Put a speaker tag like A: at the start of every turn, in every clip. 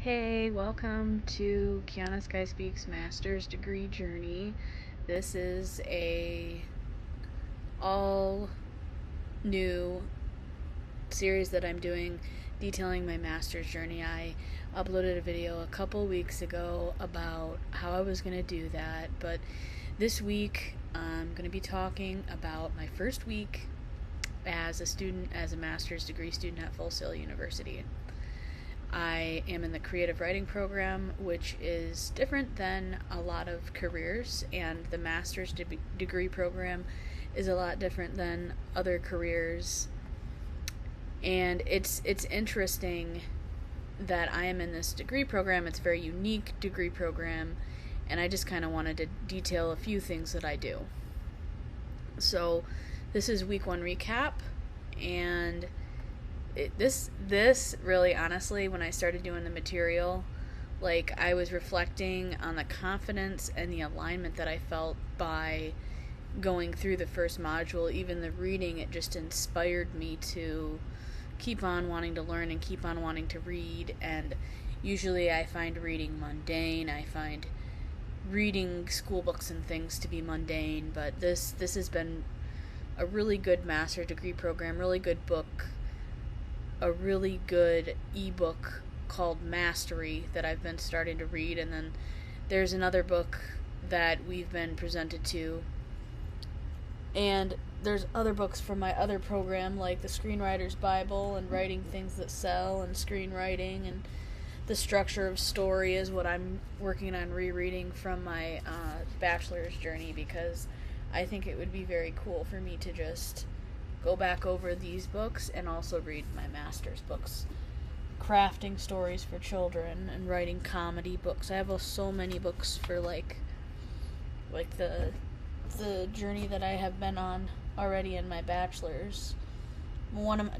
A: Hey, welcome to Kiana Sky Speaks Master's Degree Journey. This is a all new series that I'm doing detailing my master's journey. I uploaded a video a couple weeks ago about how I was going to do that, but this week I'm going to be talking about my first week as a master's degree student at Full Sail University. I am in the creative writing program, which is different than a lot of careers, and the master's degree program is a lot different than other careers. And it's interesting that I am in this degree program. It's a very unique degree program, and I just kind of wanted to detail a few things that I do. So this is week 1 recap, and this really, honestly, when I started doing the material, I was reflecting on the confidence and the alignment that I felt by going through the first module. Even the reading, it just inspired me to keep on wanting to learn and keep on wanting to read. And usually I find reading mundane. I find reading school books and things to be mundane, but this has been a really good master's degree program, really good book, a really good ebook called Mastery that I've been starting to read, and then there's another book that we've been presented to, and there's other books from my other program, like the Screenwriter's Bible and Writing Things That Sell and Screenwriting, and the Structure of Story is what I'm working on rereading from my bachelor's journey, because I think it would be very cool for me to just go back over these books and also read my master's books. Crafting stories for children and writing comedy books. I have so many books for the journey that I have been on already in my bachelor's.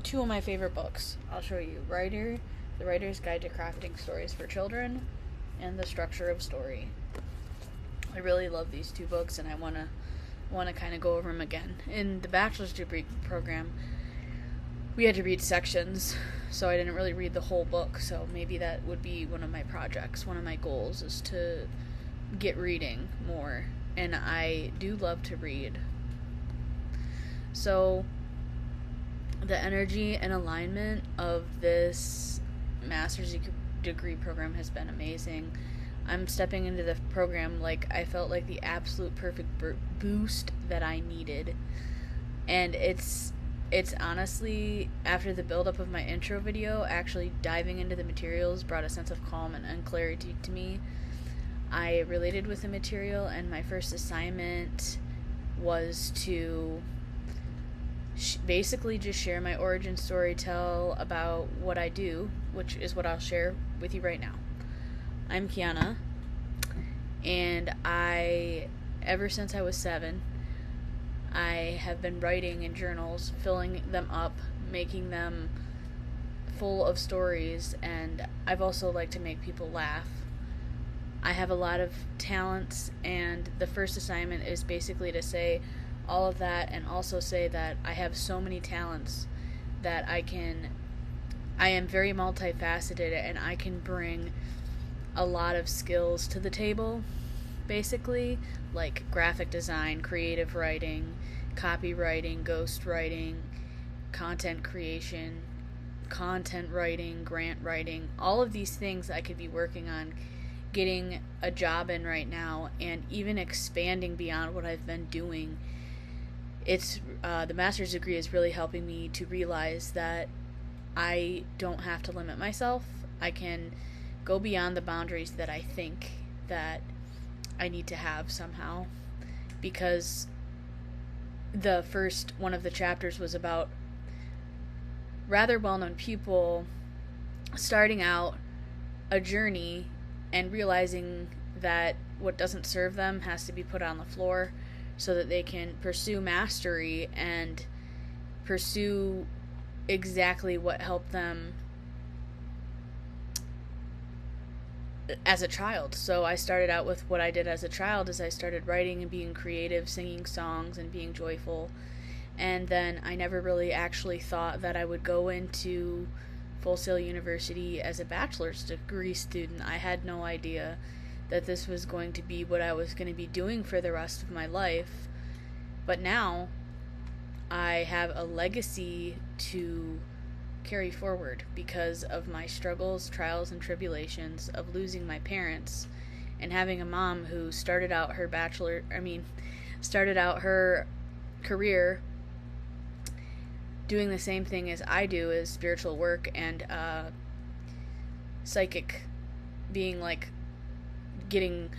A: Two of my favorite books, I'll show you. The Writer's Guide to Crafting Stories for Children, and The Structure of Story. I really love these two books, and I want to kind of go over them again. In the bachelor's degree program, we had to read sections, so I didn't really read the whole book, so maybe that would be one of my projects. One of my goals is to get reading more, and I do love to read. So the energy and alignment of this master's degree program has been amazing. I'm stepping into the program like I felt like the absolute perfect boost that I needed. And it's honestly, after the build-up of my intro video, actually diving into the materials brought a sense of calm and clarity to me. I related with the material, and my first assignment was to basically just share my origin story, tell about what I do, which is what I'll share with you right now. I'm Kiana, and ever since I was 7, I have been writing in journals, filling them up, making them full of stories, and I've also liked to make people laugh. I have a lot of talents, and the first assignment is basically to say all of that, and also say that I have so many talents that I am very multifaceted, and I can bring a lot of skills to the table, basically, like graphic design, creative writing, copywriting, ghostwriting, content creation, content writing, grant writing, all of these things I could be working on getting a job in right now, and even expanding beyond what I've been doing. It's the master's degree is really helping me to realize that I don't have to limit myself. I can go beyond the boundaries that I think that I need to have somehow, because the first one of the chapters was about rather well-known people starting out a journey and realizing that what doesn't serve them has to be put on the floor so that they can pursue mastery and pursue exactly what helped them as a child. So I started out with what I did as a child, is I started writing and being creative, singing songs and being joyful. And then I never really actually thought that I would go into Full Sail University as a bachelor's degree student. I had no idea that this was going to be what I was going to be doing for the rest of my life. But now I have a legacy to carry forward because of my struggles, trials, and tribulations of losing my parents and having a mom who started out her career doing the same thing as I do, as spiritual work and psychic, being like doing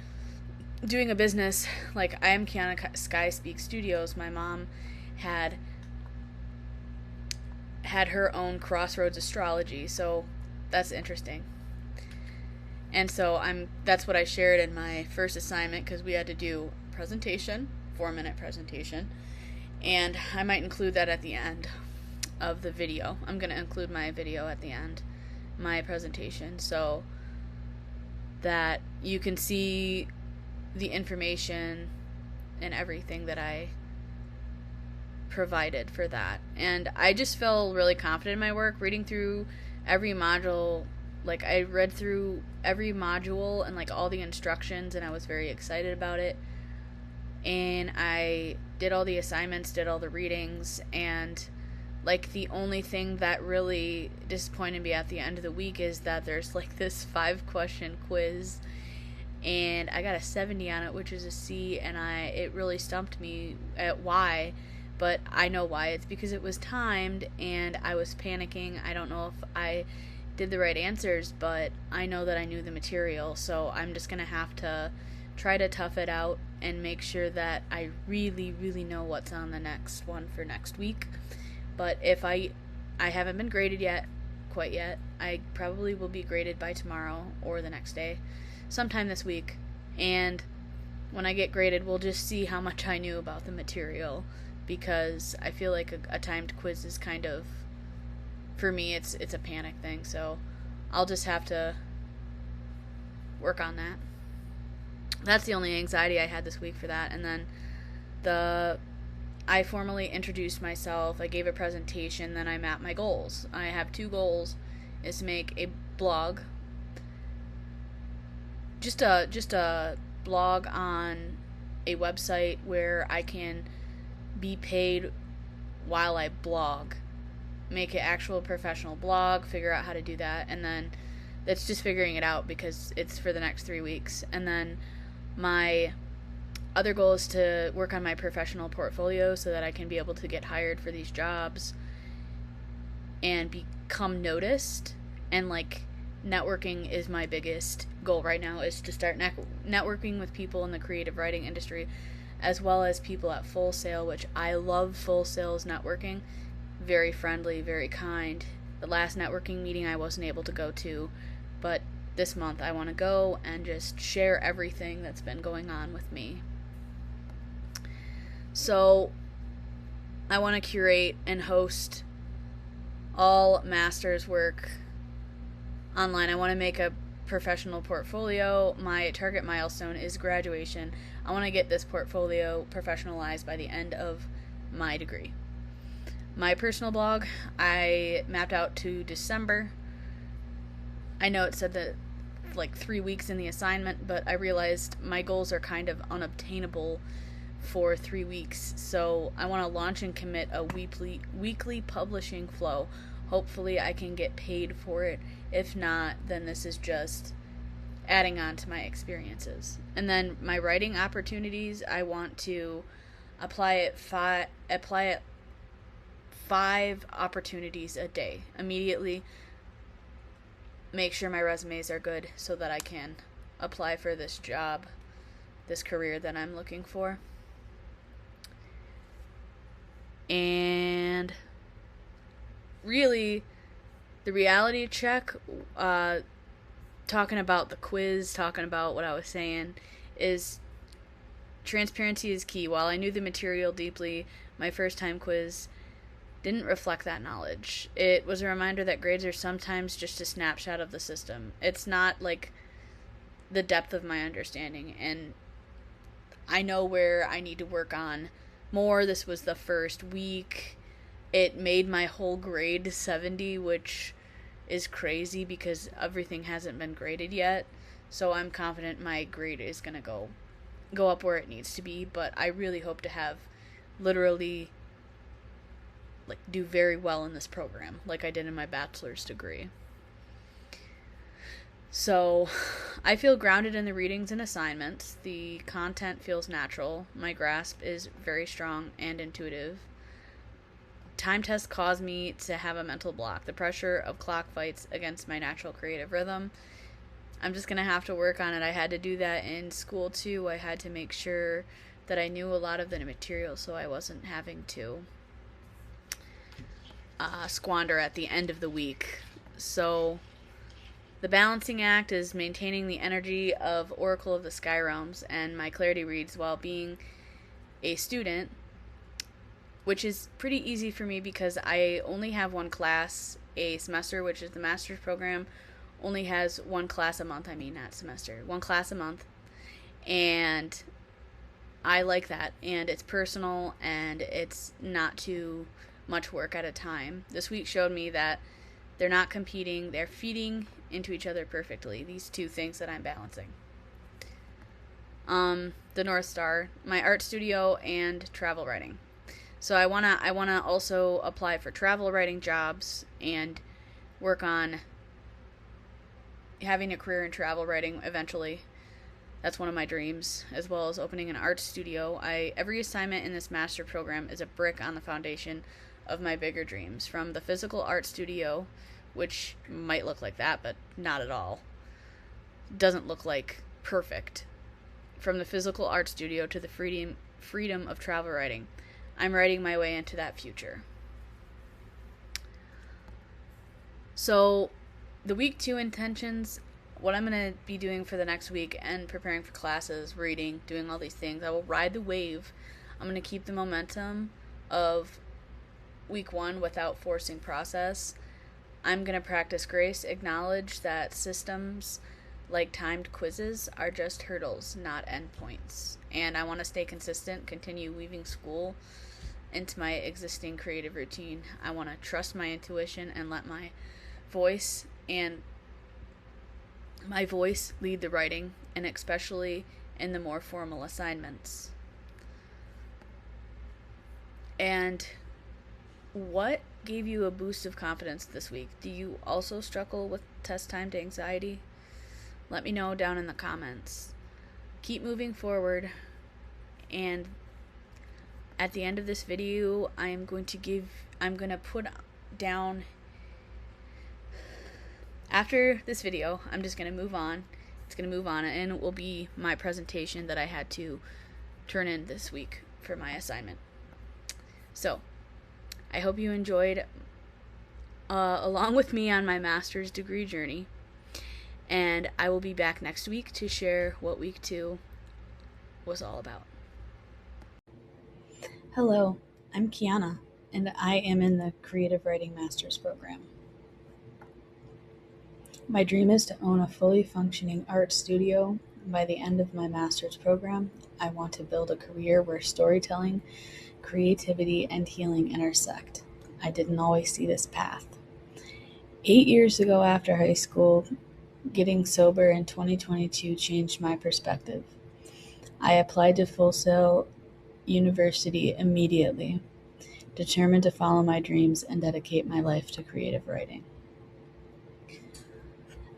A: a business. Like, I am Kiana Sky Speak Studios. My mom had her own Crossroads Astrology, so that's interesting. And so that's what I shared in my first assignment, because we had to do a presentation, 4-minute presentation, and I might include that at the end of the video. I'm going to include my video at the end, my presentation, so that you can see the information and everything that I provided for that. And I just felt really confident in my work, reading through every module. Like, I read through every module and like all the instructions, and I was very excited about it. And I did all the assignments, did all the readings, and like the only thing that really disappointed me at the end of the week is that there's like this 5-question quiz, and I got a 70 on it, which is a C, and it really stumped me at why. But I know why. It's because it was timed and I was panicking. I don't know if I did the right answers, but I know that I knew the material, so I'm just going to have to try to tough it out and make sure that I really, really know what's on the next one for next week. But if I haven't been graded quite yet, I probably will be graded by tomorrow or the next day, sometime this week. And when I get graded, we'll just see how much I knew about the material, because I feel like a timed quiz is kind of, for me, it's a panic thing, so I'll just have to work on that. That's the only anxiety I had this week for that. And then I formally introduced myself, I gave a presentation, then I mapped my goals. I have 2 goals, is to make a blog, just a blog on a website where I can be paid while I blog, make an actual professional blog, figure out how to do that, and then it's just figuring it out because it's for the next 3 weeks. And then my other goal is to work on my professional portfolio so that I can be able to get hired for these jobs and become noticed. And like, networking is my biggest goal right now, is to start networking with people in the creative writing industry, as well as people at Full Sail, which I love. Full Sail's networking, very friendly, very kind. The last networking meeting I wasn't able to go to, but this month I want to go and just share everything that's been going on with me. So I want to curate and host all master's work online. I want to make a professional portfolio. My target milestone is graduation. I want to get this portfolio professionalized by the end of my degree. My personal blog, I mapped out to December. I know it said that like 3 weeks in the assignment, but I realized my goals are kind of unobtainable for 3 weeks. So I want to launch and commit a weekly publishing flow. Hopefully I can get paid for it. If not, then this is just adding on to my experiences. And then my writing opportunities, I want to apply it 5 opportunities a day. Immediately make sure my resumes are good so that I can apply for this job, this career that I'm looking for. And really, the reality check, talking about the quiz, talking about what I was saying, is transparency is key. While I knew the material deeply, my first time quiz didn't reflect that knowledge. It was a reminder that grades are sometimes just a snapshot of the system. It's not like the depth of my understanding, and I know where I need to work on more. This was the first week. It made my whole grade 70, which is crazy because everything hasn't been graded yet. So I'm confident my grade is going to go up where it needs to be, but I really hope to have literally like do very well in this program like I did in my bachelor's degree. So, I feel grounded in the readings and assignments. The content feels natural. My grasp is very strong and intuitive. Time tests cause me to have a mental block. The pressure of clock fights against my natural creative rhythm. I'm just going to have to work on it. I had to do that in school too. I had to make sure that I knew a lot of the material so I wasn't having to squander at the end of the week. So, the balancing act is maintaining the energy of Oracle of the Sky Realms, and my clarity reads while being a student, which is pretty easy for me because I only have one class a semester, which is the master's program, only has one class a month. Not semester, one class a month. And I like that, and it's personal, and it's not too much work at a time. This week showed me that they're not competing, they're feeding into each other perfectly. These two things that I'm balancing. The North Star, my art studio, and travel writing. So I wanna also apply for travel writing jobs and work on having a career in travel writing eventually. That's one of my dreams, as well as opening an art studio. Every assignment in this master program is a brick on the foundation of my bigger dreams, from the physical art studio, which might look like that, but not at all. Doesn't look like perfect. From the physical art studio to the freedom of travel writing. I'm writing my way into that future. So, the week 2 intentions, what I'm going to be doing for the next week and preparing for classes, reading, doing all these things, I will ride the wave. I'm going to keep the momentum of week 1 without forcing process. I'm going to practice grace, acknowledge that systems like timed quizzes are just hurdles, not endpoints. And I want to stay consistent, continue weaving school into my existing creative routine. I want to trust my intuition and let my voice lead the writing, and especially in the more formal assignments. And what gave you a boost of confidence this week? Do you also struggle with test timed anxiety? Let me know down in the comments. Keep moving forward, and at the end of this video, I'm going to put down, after this video, I'm just going to move on. It's going to move on, and it will be my presentation that I had to turn in this week for my assignment. So, I hope you enjoyed along with me on my master's degree journey, and I will be back next week to share what week 2 was all about. Hello, I'm Kiana, and I am in the Creative Writing Master's program. My dream is to own a fully functioning art studio. By the end of my master's program, I want to build a career where storytelling, creativity, and healing intersect. I didn't always see this path. 8 years ago, after high school, getting sober in 2022 changed my perspective. I applied to Full Sail University immediately, determined to follow my dreams and dedicate my life to creative writing.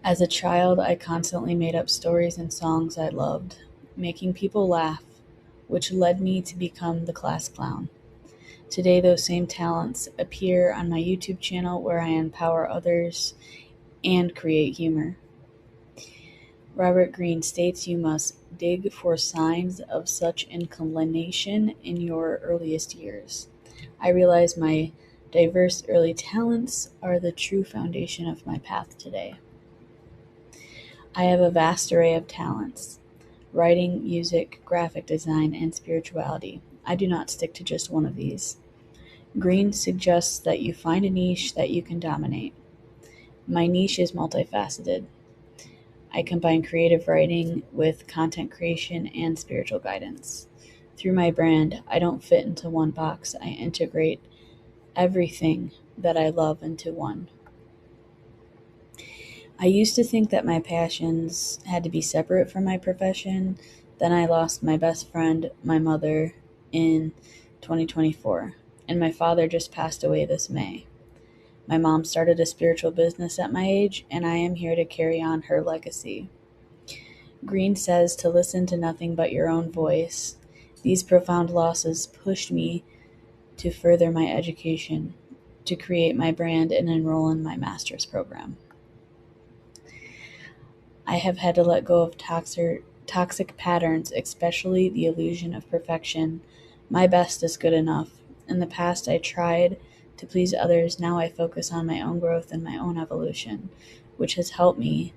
A: As a child, I constantly made up stories and songs I loved, making people laugh, which led me to become the class clown. Today, those same talents appear on my YouTube channel, where I empower others and create humor. Robert Greene states you must dig for signs of such inclination in your earliest years. I realize my diverse early talents are the true foundation of my path today. I have a vast array of talents: writing, music, graphic design, and spirituality. I do not stick to just one of these. Greene suggests that you find a niche that you can dominate. My niche is multifaceted. I combine creative writing with content creation and spiritual guidance. Through my brand, I don't fit into one box. I integrate everything that I love into one. I used to think that my passions had to be separate from my profession. Then I lost my best friend, my mother, in 2024, and my father just passed away this May. My mom started a spiritual business at my age, and I am here to carry on her legacy. Green says to listen to nothing but your own voice. These profound losses pushed me to further my education, to create my brand, and enroll in my master's program. I have had to let go of toxic patterns, especially the illusion of perfection. My best is good enough. In the past, I tried to please others. Now I focus on my own growth and my own evolution, which has helped me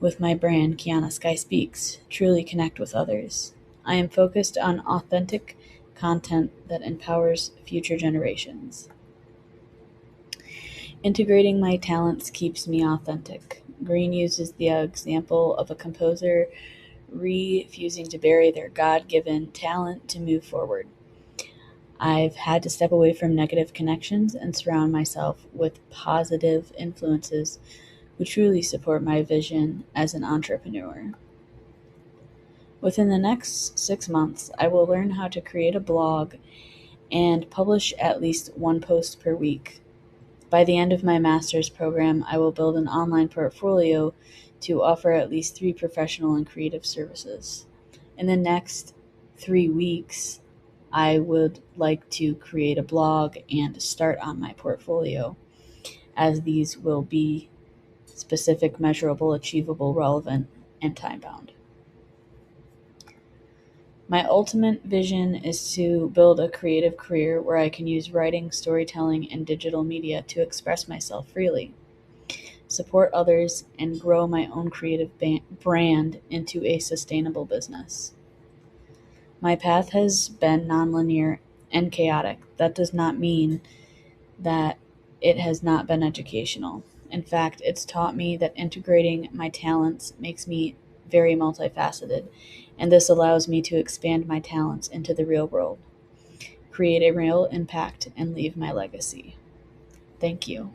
A: with my brand, Kiana Sky Speaks, truly connect with others. I am focused on authentic content that empowers future generations. Integrating my talents keeps me authentic. Green uses the example of a composer refusing to bury their God given talent to move forward. I've had to step away from negative connections and surround myself with positive influences who truly support my vision as an entrepreneur. Within the next 6 months, I will learn how to create a blog and publish at least one post per week. By the end of my master's program, I will build an online portfolio to offer at least 3 professional and creative services. In the next 3 weeks, I would like to create a blog and start on my portfolio, as these will be specific, measurable, achievable, relevant, and time bound. My ultimate vision is to build a creative career where I can use writing, storytelling, and digital media to express myself freely, support others, and grow my own creative brand into a sustainable business. My path has been nonlinear and chaotic. That does not mean that it has not been educational. In fact, it's taught me that integrating my talents makes me very multifaceted, and this allows me to expand my talents into the real world, create a real impact, and leave my legacy. Thank you.